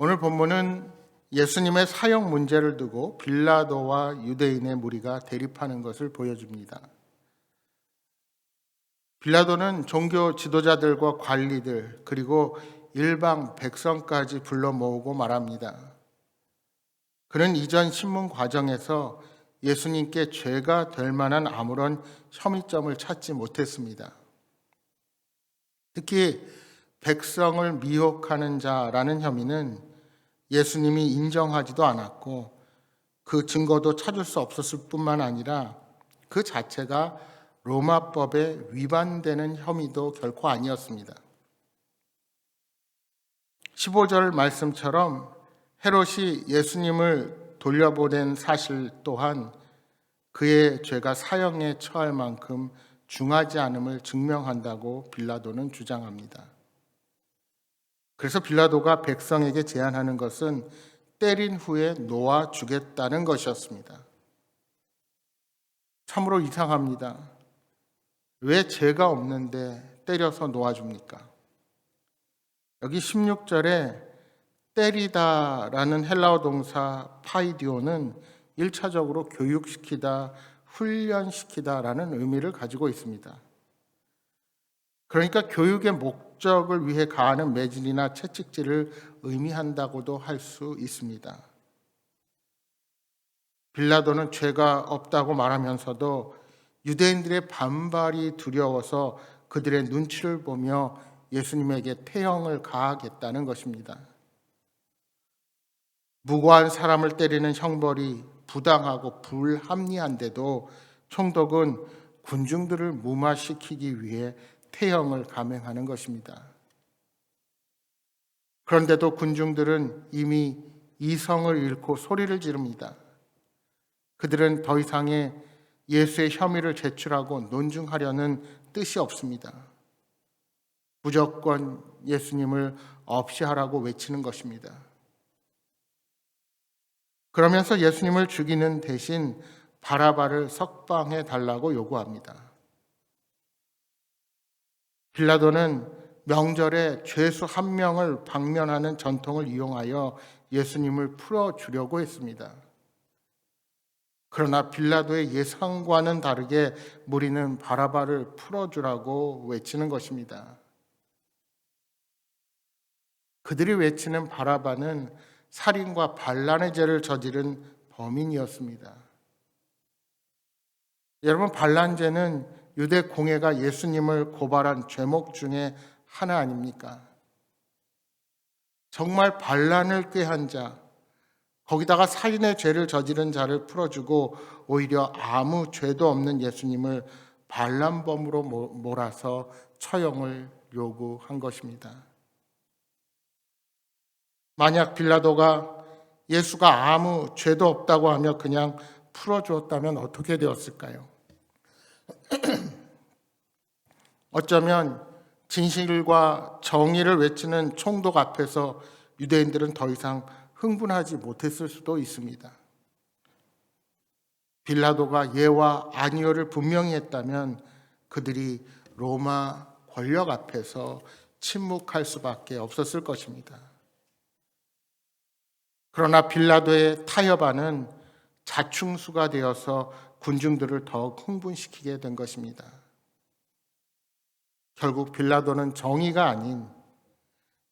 오늘 본문은 예수님의 사형 문제를 두고 빌라도와 유대인의 무리가 대립하는 것을 보여줍니다. 빌라도는 종교 지도자들과 관리들 그리고 일방 백성까지 불러 모으고 말합니다. 그는 이전 신문 과정에서 예수님께 죄가 될 만한 아무런 혐의점을 찾지 못했습니다. 특히 백성을 미혹하는 자라는 혐의는 예수님이 인정하지도 않았고 그 증거도 찾을 수 없었을 뿐만 아니라 그 자체가 로마법에 위반되는 혐의도 결코 아니었습니다. 15절 말씀처럼 헤롯이 예수님을 돌려보낸 사실 또한 그의 죄가 사형에 처할 만큼 중하지 않음을 증명한다고 빌라도는 주장합니다. 그래서 빌라도가 백성에게 제안하는 것은 때린 후에 놓아 주겠다는 것이었습니다. 참으로 이상합니다. 왜 죄가 없는데 때려서 놓아줍니까? 여기 16절에 때리다라는 헬라어 동사 파이디오는 1차적으로 교육시키다, 훈련시키다라는 의미를 가지고 있습니다. 그러니까 교육의 목적을 위해 가하는 매질이나 채찍질을 의미한다고도 할 수 있습니다. 빌라도는 죄가 없다고 말하면서도 유대인들의 반발이 두려워서 그들의 눈치를 보며 예수님에게 태형을 가하겠다는 것입니다. 무고한 사람을 때리는 형벌이 부당하고 불합리한데도 총독은 군중들을 무마시키기 위해 태형을 감행하는 것입니다. 그런데도 군중들은 이미 이성을 잃고 소리를 지릅니다. 그들은 더 이상의 예수의 혐의를 제출하고 논증하려는 뜻이 없습니다. 무조건 예수님을 없이 하라고 외치는 것입니다. 그러면서 예수님을 죽이는 대신 바라바를 석방해 달라고 요구합니다. 빌라도는 명절에 죄수 한 명을 방면하는 전통을 이용하여 예수님을 풀어주려고 했습니다. 그러나 빌라도의 예상과는 다르게 무리는 바라바를 풀어주라고 외치는 것입니다. 그들이 외치는 바라바는 살인과 반란의 죄를 저지른 범인이었습니다. 여러분, 반란죄는 유대 공회가 예수님을 고발한 죄목 중에 하나 아닙니까? 정말 반란을 꾀한 자, 거기다가 살인의 죄를 저지른 자를 풀어주고 오히려 아무 죄도 없는 예수님을 반란범으로 몰아서 처형을 요구한 것입니다. 만약 빌라도가 예수가 아무 죄도 없다고 하며 그냥 풀어주었다면 어떻게 되었을까요? 어쩌면 진실과 정의를 외치는 총독 앞에서 유대인들은 더 이상 흥분하지 못했을 수도 있습니다. 빌라도가 예와 아니오를 분명히 했다면 그들이 로마 권력 앞에서 침묵할 수밖에 없었을 것입니다. 그러나 빌라도의 타협안은 자충수가 되어서 군중들을 더욱 흥분시키게 된 것입니다. 결국 빌라도는 정의가 아닌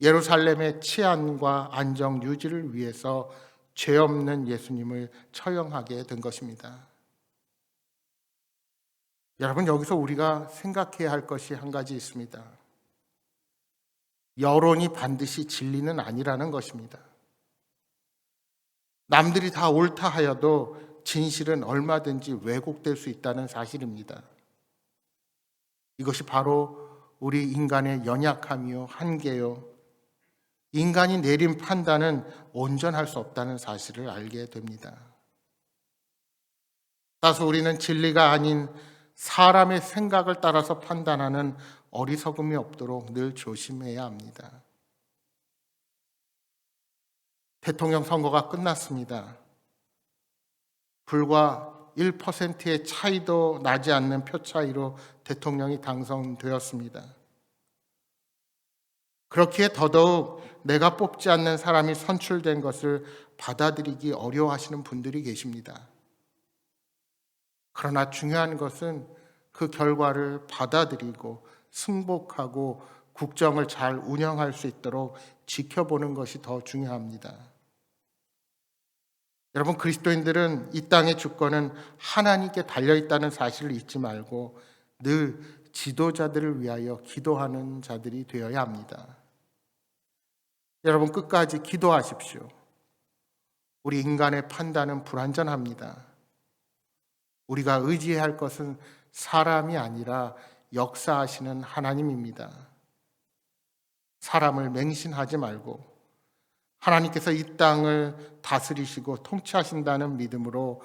예루살렘의 치안과 안정 유지를 위해서 죄 없는 예수님을 처형하게 된 것입니다. 여러분, 여기서 우리가 생각해야 할 것이 한 가지 있습니다. 여론이 반드시 진리는 아니라는 것입니다. 남들이 다 옳다 하여도 진실은 얼마든지 왜곡될 수 있다는 사실입니다. 이것이 바로 우리 인간의 연약함이요, 한계요, 인간이 내린 판단은 온전할 수 없다는 사실을 알게 됩니다. 따라서 우리는 진리가 아닌 사람의 생각을 따라서 판단하는 어리석음이 없도록 늘 조심해야 합니다. 대통령 선거가 끝났습니다. 불과 1%의 차이도 나지 않는 표 차이로 대통령이 당선되었습니다. 그렇기에 더더욱 내가 뽑지 않는 사람이 선출된 것을 받아들이기 어려워하시는 분들이 계십니다. 그러나 중요한 것은 그 결과를 받아들이고 승복하고 국정을 잘 운영할 수 있도록 지켜보는 것이 더 중요합니다. 여러분, 그리스도인들은 이 땅의 주권은 하나님께 달려있다는 사실을 잊지 말고 늘 지도자들을 위하여 기도하는 자들이 되어야 합니다. 여러분, 끝까지 기도하십시오. 우리 인간의 판단은 불완전합니다. 우리가 의지해야 할 것은 사람이 아니라 역사하시는 하나님입니다. 사람을 맹신하지 말고 하나님께서 이 땅을 다스리시고 통치하신다는 믿음으로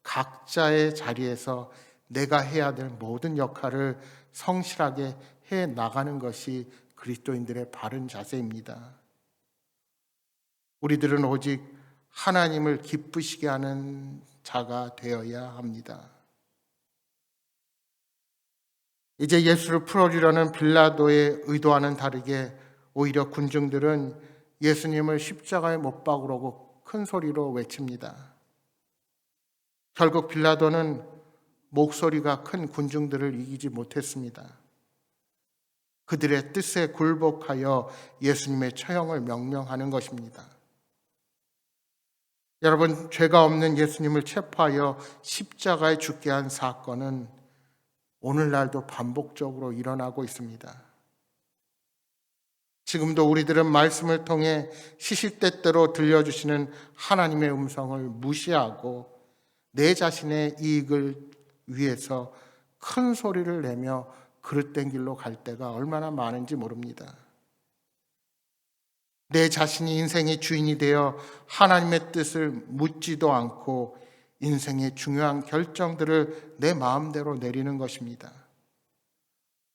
각자의 자리에서 내가 해야 될 모든 역할을 성실하게 해 나가는 것이 그리스도인들의 바른 자세입니다. 우리들은 오직 하나님을 기쁘시게 하는 자가 되어야 합니다. 이제 예수를 풀어주려는 빌라도의 의도와는 다르게 오히려 군중들은 예수님을 십자가에 못 박으라고 큰 소리로 외칩니다. 결국 빌라도는 목소리가 큰 군중들을 이기지 못했습니다. 그들의 뜻에 굴복하여 예수님의 처형을 명령하는 것입니다. 여러분, 죄가 없는 예수님을 체포하여 십자가에 죽게 한 사건은 오늘날도 반복적으로 일어나고 있습니다. 지금도 우리들은 말씀을 통해 시시때때로 들려주시는 하나님의 음성을 무시하고 내 자신의 이익을 위해서 큰 소리를 내며 그릇된 길로 갈 때가 얼마나 많은지 모릅니다. 내 자신이 인생의 주인이 되어 하나님의 뜻을 묻지도 않고 인생의 중요한 결정들을 내 마음대로 내리는 것입니다.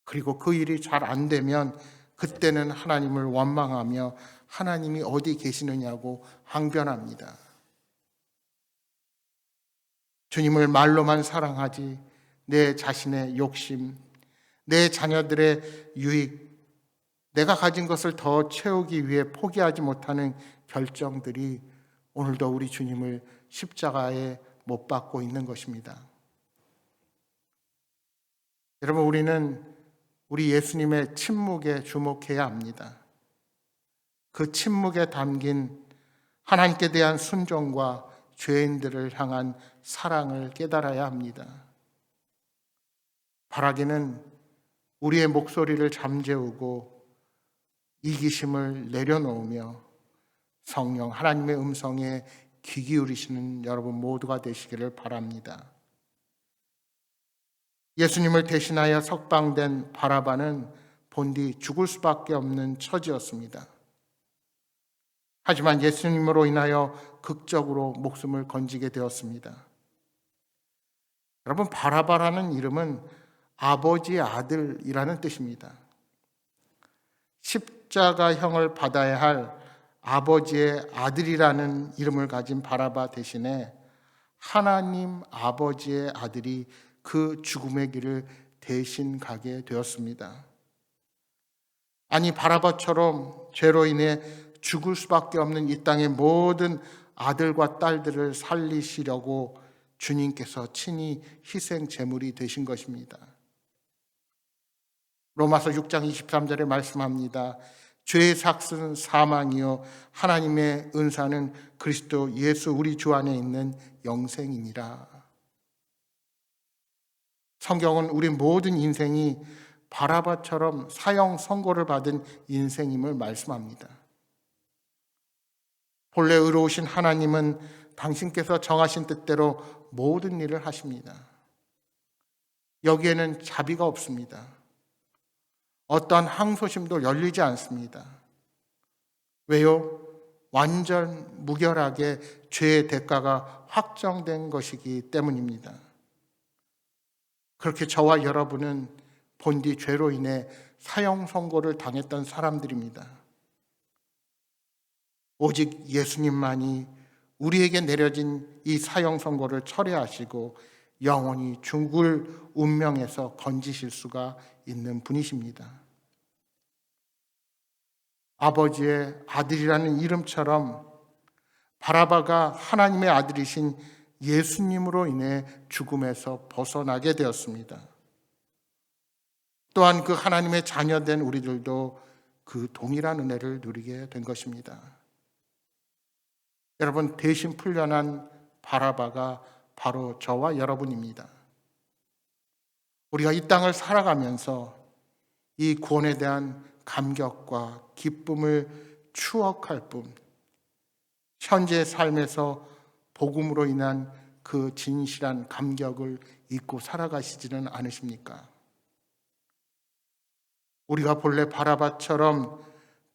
그리고 그 일이 잘 안 되면 그때는 하나님을 원망하며 하나님이 어디 계시느냐고 항변합니다. 주님을 말로만 사랑하지 내 자신의 욕심, 내 자녀들의 유익, 내가 가진 것을 더 채우기 위해 포기하지 못하는 결정들이 오늘도 우리 주님을 십자가에 못 박고 있는 것입니다. 여러분, 우리는 우리 예수님의 침묵에 주목해야 합니다. 그 침묵에 담긴 하나님께 대한 순종과 죄인들을 향한 사랑을 깨달아야 합니다. 바라기는 우리의 목소리를 잠재우고 이기심을 내려놓으며 성령 하나님의 음성에 귀 기울이시는 여러분 모두가 되시기를 바랍니다. 예수님을 대신하여 석방된 바라바는 본디 죽을 수밖에 없는 처지였습니다. 하지만 예수님으로 인하여 극적으로 목숨을 건지게 되었습니다. 여러분, 바라바라는 이름은 아버지의 아들이라는 뜻입니다. 십자가형을 받아야 할 아버지의 아들이라는 이름을 가진 바라바 대신에 하나님 아버지의 아들이 그 죽음의 길을 대신 가게 되었습니다. 아니, 바라바처럼 죄로 인해 죽을 수밖에 없는 이 땅의 모든 아들과 딸들을 살리시려고 주님께서 친히 희생 제물이 되신 것입니다. 로마서 6장 23절에 말씀합니다. 죄의 삭은 사망이요 하나님의 은사는 그리스도 예수 우리 주 안에 있는 영생이니라. 성경은 우리 모든 인생이 바라바처럼 사형 선고를 받은 인생임을 말씀합니다. 본래 의로우신 하나님은 당신께서 정하신 뜻대로 모든 일을 하십니다. 여기에는 자비가 없습니다. 어떠한 항소심도 열리지 않습니다. 왜요? 완전 무결하게 죄의 대가가 확정된 것이기 때문입니다. 그렇게 저와 여러분은 본디 죄로 인해 사형 선고를 당했던 사람들입니다. 오직 예수님만이 우리에게 내려진 이 사형 선고를 철회하시고 영원히 죽을 운명에서 건지실 수가 있는 분이십니다. 아버지의 아들이라는 이름처럼 바라바가 하나님의 아들이신 예수님으로 인해 죽음에서 벗어나게 되었습니다. 또한 그 하나님의 자녀된 우리들도 그 동일한 은혜를 누리게 된 것입니다. 여러분, 대신 풀려난 바라바가 바로 저와 여러분입니다. 우리가 이 땅을 살아가면서 이 구원에 대한 감격과 기쁨을 추억할 뿐, 현재의 삶에서 복음으로 인한 그 진실한 감격을 잊고 살아가시지는 않으십니까? 우리가 본래 바라바처럼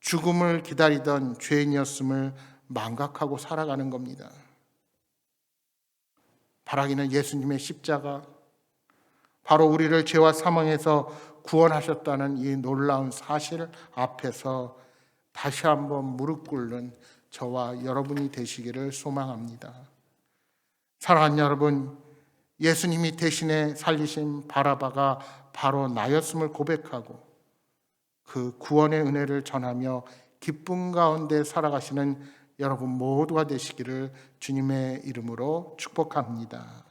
죽음을 기다리던 죄인이었음을 망각하고 살아가는 겁니다. 바라기는 예수님의 십자가, 바로 우리를 죄와 사망에서 구원하셨다는 이 놀라운 사실 앞에서 다시 한번 무릎 꿇는 저와 여러분이 되시기를 소망합니다. 사랑하는 여러분, 예수님이 대신에 살리신 바라바가 바로 나였음을 고백하고 그 구원의 은혜를 전하며 기쁨 가운데 살아가시는 여러분 모두가 되시기를 주님의 이름으로 축복합니다.